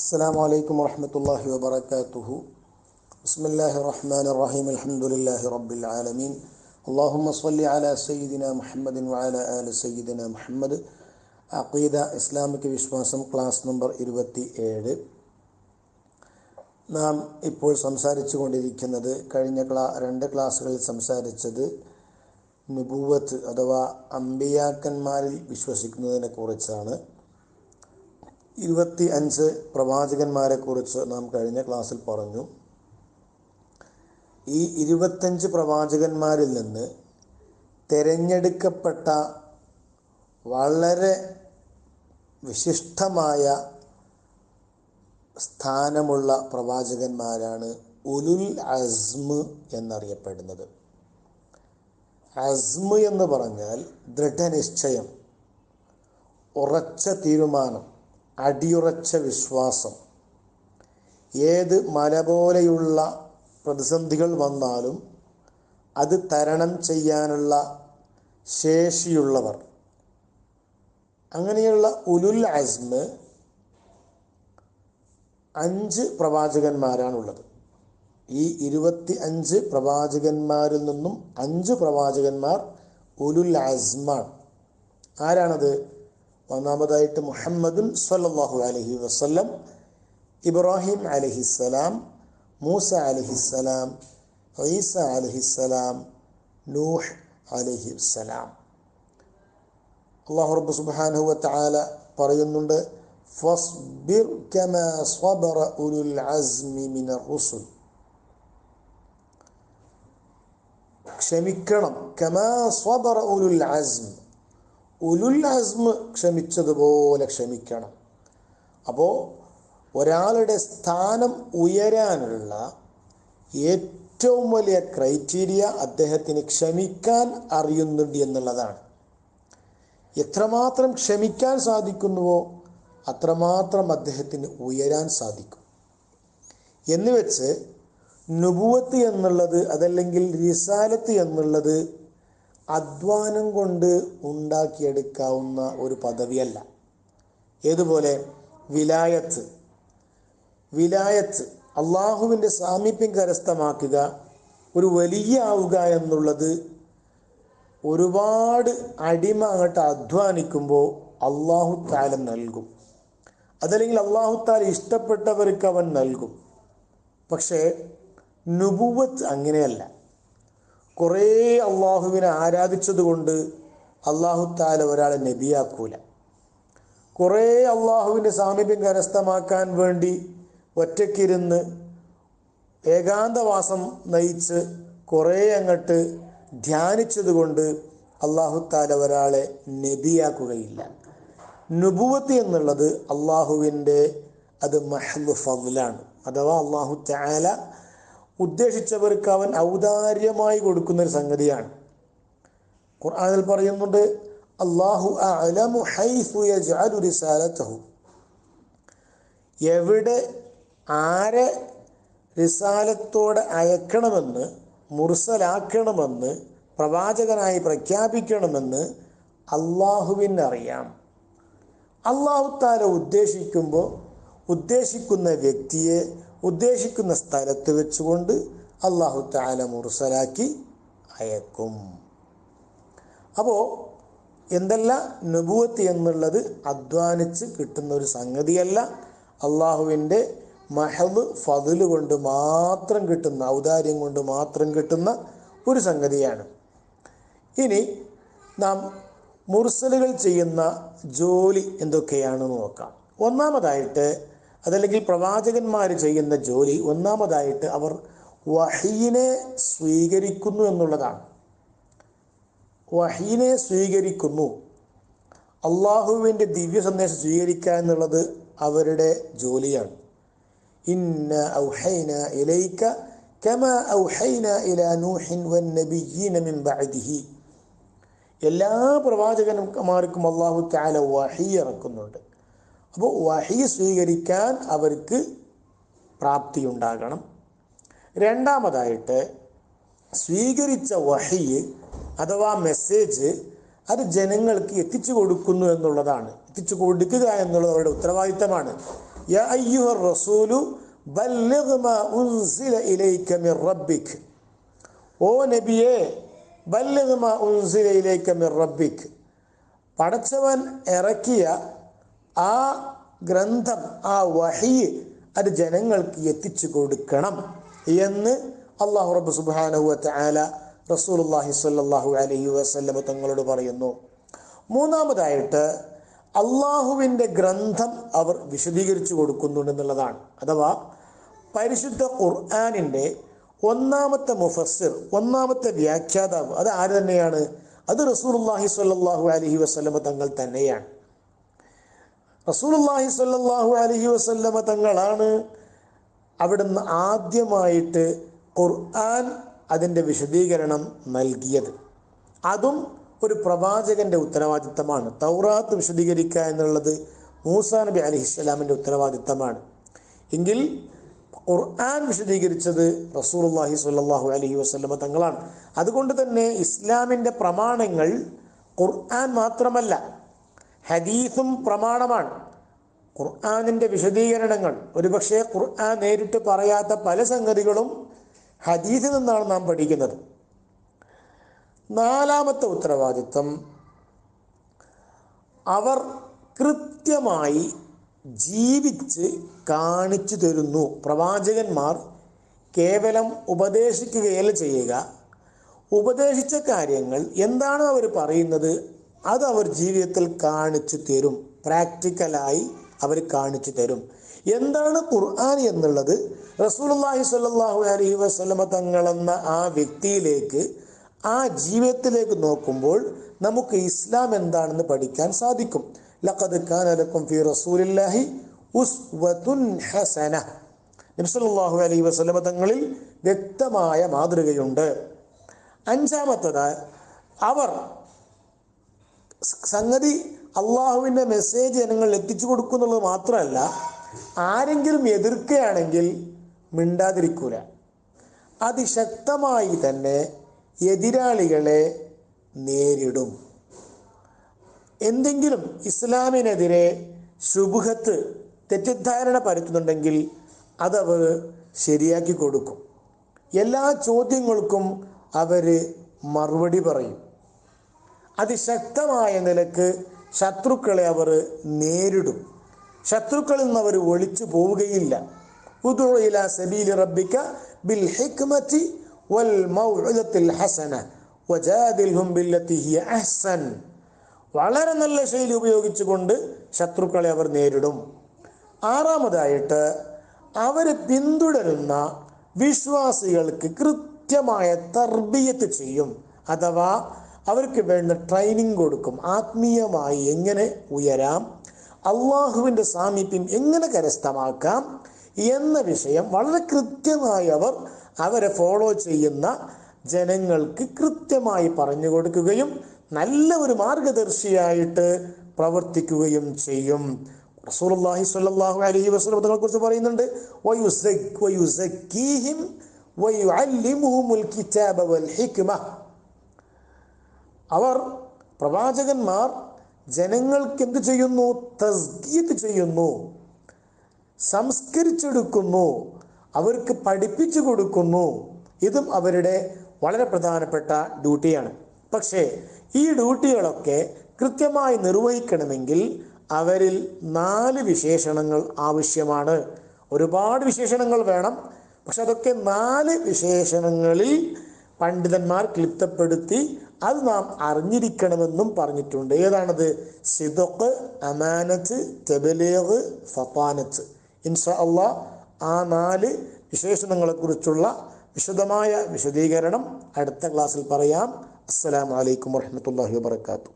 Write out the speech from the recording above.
السلام عليكم ورحمة الله وبركاته. بسم الله الرحمن الرحيم. الحمد لله رب العالمين. اللهم صل على سيدنا محمد وعلى آل سيدنا محمد. അഖീദ ഇസ്ലാമിക വിശ്വാസം class number 27. നാം ഇപ്പോൾ സംസാരിച്ചു കൊണ്ടിരിക്കുന്നത് കഴിഞ്ഞ രണ്ട് ക്ലാസ്സുകളിൽ സംസാരിച്ചത് നുബുവത്ത് അഥവാ അമ്പിയാക്കന്മാരിൽ വിശ്വസിക്കുന്നതിനെ കുറിച്ചാണ്. 25 പ്രവാചകന്മാരെ കുറിച്ച് നാം കഴിഞ്ഞ ക്ലാസ്സിൽ പറഞ്ഞു. ഈ 25 പ്രവാചകന്മാരിൽ നിന്ന് തിരഞ്ഞെടുക്കപ്പെട്ട വളരെ വിശിഷ്ടമായ സ്ഥാനമുള്ള പ്രവാചകന്മാരാണ് ഉലുൽ അസ്മ് എന്നറിയപ്പെടുന്നത്. അസ്മ് എന്ന് പറഞ്ഞാൽ ദൃഢനിശ്ചയം, ഉറച്ച തീരുമാനം, അടിയുറച്ച വിശ്വാസം. ഏത് മല പോലെയുള്ള പ്രതിസന്ധികൾ വന്നാലും അത് തരണം ചെയ്യാനുള്ള ശേഷിയുള്ളവർ. അങ്ങനെയുള്ള ഉലുൽ അസ്മ് 5 പ്രവാചകന്മാരാണുള്ളത്. ഈ 25 പ്രവാചകന്മാരിൽ നിന്നും 5 പ്രവാചകന്മാർ ഉലുൽ അസ്മാണ്. ആരാണത്? ഒന്നാമതായിട്ട് മുഹമ്മദുൻ സ്വല്ലല്ലാഹു അലൈഹി വസല്ലം, ഇബ്രാഹിം അലൈഹിസ്സലാം, മൂസ അലൈഹിസ്സലാം, ഈസ അലൈഹിസ്സലാം, നൂഹ് അലൈഹിസ്സലാം. അല്ലാഹു റബ്ബ് സുബ്ഹാനഹു വ തആല പറയുന്നുണ്ട്, ഫസ്ബിർ കമാ സ്വബറ ഉലുൽ അസ്മി മിനർ റുസുൽ. ക്ഷമിക്കണം. കമാ സ്വബറ ഉലുൽ അസ്മി, ഉലുൽ അസ്മ് ക്ഷമിച്ചതുപോലെ ക്ഷമിക്കണം. അപ്പോൾ ഒരാളുടെ സ്ഥാനം ഉയരാനുള്ള ഏറ്റവും വലിയ ക്രൈറ്റീരിയ അദ്ദേഹത്തിന് ക്ഷമിക്കാൻ അറിയുന്നുണ്ട് എന്നുള്ളതാണ്. എത്രമാത്രം ക്ഷമിക്കാൻ സാധിക്കുന്നുവോ അത്രമാത്രം അദ്ദേഹത്തിന് ഉയരാൻ സാധിക്കും. എന്ന് വെച്ച് നുബുവത്ത് എന്നുള്ളത് അതല്ലെങ്കിൽ റിസാലത്ത് എന്നുള്ളത് അധ്വാനം കൊണ്ട് ഉണ്ടാക്കിയെടുക്കാവുന്ന ഒരു പദവിയല്ല. ഏതുപോലെ വിലായത്ത് അള്ളാഹുവിൻ്റെ സാമീപ്യം കരസ്ഥമാക്കുക, ഒരു വലിയ ആവുക എന്നുള്ളത് ഒരുപാട് അടിമ അങ്ങോട്ട് അധ്വാനിക്കുമ്പോൾ അള്ളാഹു താല നൽകും. അതല്ലെങ്കിൽ അള്ളാഹു താല ഇഷ്ടപ്പെട്ടവർക്ക് അവൻ നൽകും. പക്ഷേ നുബുവത്ത് അങ്ങനെയല്ല. കുറേ അള്ളാഹുവിനെ ആരാധിച്ചതുകൊണ്ട് അള്ളാഹു താല ഒരാളെ നബിയാക്കൂല. കുറേ അള്ളാഹുവിൻ്റെ സാമീപ്യം കരസ്ഥമാക്കാൻ വേണ്ടി ഒറ്റയ്ക്കിരുന്ന് ഏകാന്തവാസം നയിച്ച് കുറേ അങ്ങോട്ട് ധ്യാനിച്ചതുകൊണ്ട് അള്ളാഹു താല ഒരാളെ നബിയാക്കുകയില്ല. നുബുവത്ത് എന്നുള്ളത് അള്ളാഹുവിൻ്റെ അത് മഹ്ദ് ഫദ്ലാണ്. അഥവാ അള്ളാഹു തആല ഉദ്ദേശിച്ചവർക്ക് അവൻ ഔദാര്യമായി കൊടുക്കുന്നൊരു സംഗതിയാണ്. ഖുർആനിൽ പറയുന്നുണ്ട്, അല്ലാഹു അഅലമു ഹൈസു യജ്അലു റിസാലതഹു. എവിടെ ആരെ റിസാലത്തോടെ അയക്കണമെന്ന്, മുർസലാക്കണമെന്ന്, പ്രവാചകനായി പ്രഖ്യാപിക്കണമെന്ന് അള്ളാഹുവിനറിയാം. അല്ലാഹു തആല ഉദ്ദേശിക്കുമ്പോൾ ഉദ്ദേശിക്കുന്ന വ്യക്തിയെ ഉദ്ദേശിക്കുന്ന സ്ഥലത്ത് വെച്ചുകൊണ്ട് അല്ലാഹു തആല മുർസലാക്കി അയക്കും. അപ്പോൾ എന്തല്ല, നുബുവത്ത് എന്നുള്ളത് അധ്വാനിച്ച് കിട്ടുന്ന ഒരു സംഗതിയല്ല. അള്ളാഹുവിൻ്റെ മഹദ് ഫദ്ല് കൊണ്ട് മാത്രം കിട്ടുന്ന, ഔദാര്യം കൊണ്ട് മാത്രം കിട്ടുന്ന ഒരു സംഗതിയാണ്. ഇനി നാം മുർസലുകൾ ചെയ്യുന്ന ജോലി എന്തൊക്കെയാണെന്ന് നോക്കാം. ഒന്നാമതായിട്ട് അതല്ലെങ്കിൽ പ്രവാചകന്മാർ ചെയ്യുന്ന ജോലി, ഒന്നാമതായിട്ട് അവർ വഹീനെ സ്വീകരിക്കുന്നു എന്നുള്ളതാണ്. വഹീനെ സ്വീകരിക്കുന്നു. അള്ളാഹുവിൻ്റെ ദിവ്യ സന്ദേശം സ്വീകരിക്കുക എന്നുള്ളത് അവരുടെ ജോലിയാണ്. ഇന്ന ഔഹൈന ഇലൈക കമാ ഔഹൈന ഇലാ നൂഹിൻ വന്നബിയ്യീന മിൻ ബഅദിഹി. എല്ലാ പ്രവാചകന്മാർക്കും അള്ളാഹു തആല വഹീ ഇറക്കുന്നുണ്ട്. അപ്പോൾ വഹീ സ്വീകരിക്കാൻ അവർക്ക് പ്രാപ്തിയുണ്ടാകണം. രണ്ടാമതായിട്ട് സ്വീകരിച്ച വഹീ അഥവാ മെസ്സേജ് അത് ജനങ്ങൾക്ക് എത്തിച്ചു കൊടുക്കുന്നു എന്നുള്ളതാണ്. എത്തിച്ചു കൊടുക്കുക എന്നുള്ളത് അവരുടെ ഉത്തരവാദിത്തമാണ്. യാ അയ്യുഹർ റസൂലു ബല്ലിഗ് മാ ഉൻസില ഇലൈക മിർ റബ്ബിക്, ഓ നബിയേ ബല്ലിഗ് മാ ഉൻസില ഇലൈക മിർ റബ്ബിക്, പടച്ചവൻ ഇറക്കിയ ആ ഗ്രന്ഥം, ആ വഹി, അത് ജനങ്ങൾക്ക് എത്തിച്ചു കൊടുക്കണം എന്ന് അല്ലാഹു റബ്ബ് സുബ്ഹാനഹു വ തആല റസൂലുള്ളാഹി സ്വല്ലല്ലാഹു അലൈഹി വസല്ലം തങ്ങളോട് പറയുന്നു. മൂന്നാമതായിട്ട് അള്ളാഹുവിൻ്റെ ഗ്രന്ഥം അവർ വിശദീകരിച്ചു കൊടുക്കുന്നുണ്ടെന്നുള്ളതാണ്. അഥവാ പരിശുദ്ധ ഖുർആനിൻ്റെ ഒന്നാമത്തെ മുഫസ്സിർ, ഒന്നാമത്തെ വ്യാഖ്യാതാവ് അത് ആര് തന്നെയാണ്? അത് റസൂലുള്ളാഹി സ്വല്ലല്ലാഹു അലൈഹി വസല്ലം തങ്ങൾ തന്നെയാണ്. റസൂലുള്ളാഹി സ്വല്ലല്ലാഹു അലൈഹി വസല്ലം തങ്ങളാണ് അവിടുന്ന് ആദ്യമായിട്ട് ഖുർആൻ അതിൻ്റെ വിശദീകരണം നൽകിയത്. അതും ഒരു പ്രവാചകന്റെ ഉത്തരവാദിത്തമാണ്. തൗറാത്ത് വിശദീകരിക്കുക എന്നുള്ളത് മൂസാ നബി അലൈഹിസ്സലാമിൻ്റെ ഉത്തരവാദിത്തമാണ്. എങ്കിൽ ഖുർആൻ വിശദീകരിച്ചത് റസൂലുള്ളാഹി സ്വല്ലല്ലാഹു അലൈഹി വസല്ലം തങ്ങളാണ്. അതുകൊണ്ട് തന്നെ ഇസ്ലാമിൻ്റെ പ്രമാണങ്ങൾ ഖുർആൻ മാത്രമല്ല, ഹദീസും പ്രമാണമാണ്. ഖുർആനിൻ്റെ വിശദീകരണങ്ങൾ, ഒരുപക്ഷെ ഖുർആൻ നേരിട്ട് പറയാത്ത പല സംഗതികളും ഹദീസിൽ നിന്നാണ് നാം പഠിക്കുന്നത്. നാലാമത്തെ ഉത്തരവാദിത്വം, അവർ കൃത്യമായി ജീവിച്ച് കാണിച്ചു തരുന്നു. പ്രവാചകന്മാർ കേവലം ഉപദേശിക്കുകയല്ല ചെയ്യുക, ഉപദേശിച്ച കാര്യങ്ങൾ എന്താണോ അവർ പറയുന്നത് അത് അവർ ജീവിതത്തിൽ കാണിച്ചു തരും. പ്രാക്ടിക്കലായി അവർ കാണിച്ചു തരും. എന്താണ് ഖുർആൻ എന്നുള്ളത് റസൂലുള്ളാഹി സ്വല്ലല്ലാഹു അലൈഹി വസല്ലമ തങ്ങളെന്ന ആ വ്യക്തിയിലേക്ക്, ആ ജീവിതത്തിലേക്ക് നോക്കുമ്പോൾ നമുക്ക് ഇസ്ലാം എന്താണെന്ന് പഠിക്കാൻ സാധിക്കും. ലഖദ് കാന ലക്കും ഫീ റസൂലില്ലാഹി ഉസ്വത്തുൻ ഹസന. നബി സല്ലല്ലാഹു അലൈഹി വസല്ലമ തങ്ങളിൽ വ്യക്തമായ മാതൃകയുണ്ട്. അഞ്ചാമത്തത്, അവർ സംഗതി അള്ളാഹുവിൻ്റെ മെസ്സേജ് ജനങ്ങളിൽ എത്തിച്ചു കൊടുക്കുന്നുള്ളത് മാത്രമല്ല, ആരെങ്കിലും എതിർക്കുകയാണെങ്കിൽ മിണ്ടാതിരിക്കൂല. അതിശക്തമായി തന്നെ എതിരാളികളെ നേരിടും. എന്തെങ്കിലും ഇസ്ലാമിനെതിരെ ശുബ്ഹത്ത്, തെറ്റിദ്ധാരണ പരത്തുന്നുണ്ടെങ്കിൽ അതവർ ശരിയാക്കി കൊടുക്കും. എല്ലാ ചോദ്യങ്ങൾക്കും അവർ മറുപടി പറയും. അതിശക്തമായ നിലക്ക് ശത്രുക്കളെ അവർ നേരിടും. ശത്രുക്കളിൽ നിന്ന് അവർ ഒളിച്ചു പോവുകയില്ല. ഉദ്ഉ ഇലാ സബീലി റബ്ബിക ബിൽ ഹിക്മതി വൽ മൗഇദത്തിൽ ഹസന വജാദിൽഹും ബില്ലത്തി ഹിയ അഹ്സൻ. വളരെ നല്ല ശൈലി ഉപയോഗിച്ചുകൊണ്ട് ശത്രുക്കളെ അവർ നേരിടും. ആറാമതായിട്ട്, അവർ പിന്തുടരുന്ന വിശ്വാസികൾക്ക് കൃത്യമായ തർബിയത്ത് ചെയ്യും. അഥവാ അവർക്ക് വേണ്ട ട്രെയിനിങ് കൊടുക്കും. ആത്മീയമായി എങ്ങനെ ഉയരാം, അള്ളാഹുവിൻ്റെ സാമീപ്യം എങ്ങനെ കരസ്ഥമാക്കാം എന്ന വിഷയം വളരെ കൃത്യമായി അവരെ ഫോളോ ചെയ്യുന്ന ജനങ്ങൾക്ക് കൃത്യമായി പറഞ്ഞു കൊടുക്കുകയും നല്ല ഒരു മാർഗദർശിയായിട്ട് പ്രവർത്തിക്കുകയും ചെയ്യും. റസൂലുള്ളാഹി സ്വല്ലല്ലാഹു അലൈഹി വസല്ലം തങ്ങളെ കുറിച്ച് പറയുന്നുണ്ട്, വയുസക്കീഹിം വയുഅല്ലിമുഹുൽ കിതാബ വൽ ഹിക്മ. അവർ, പ്രവാചകന്മാർ ജനങ്ങൾക്ക് എന്ത് ചെയ്യുന്നു? തസ്കിയത്ത് ചെയ്യുന്നു, സംസ്കരിച്ചെടുക്കുന്നു, അവർക്ക് പഠിപ്പിച്ചു കൊടുക്കുന്നു. ഇതും അവരുടെ വളരെ പ്രധാനപ്പെട്ട ഡ്യൂട്ടിയാണ്. പക്ഷേ ഈ ഡ്യൂട്ടികളൊക്കെ കൃത്യമായി നിർവഹിക്കണമെങ്കിൽ അവരിൽ 4 വിശേഷണങ്ങൾ ആവശ്യമാണ്. ഒരുപാട് വിശേഷണങ്ങൾ വേണം, പക്ഷെ അതൊക്കെ 4 വിശേഷണങ്ങളിൽ പണ്ഡിതന്മാർ ക്ലിപ്തപ്പെടുത്തി അത് നാം അറിഞ്ഞിരിക്കണമെന്നും പറഞ്ഞിട്ടുണ്ട്. ഏതാണത്? സിദ്ഖ്, അമാനത്ത്, തബ്ലീഗ്, ഫതാനത്ത്. ഇൻഷാ അല്ലാഹ് ആ 4 വിശേഷണങ്ങളെക്കുറിച്ചുള്ള വിശദമായ വിശദീകരണം അടുത്ത ക്ലാസ്സിൽ പറയാം. അസ്സലാമു അലൈക്കും വറഹ്മത്തുള്ളാഹി വബറകാതുഹു.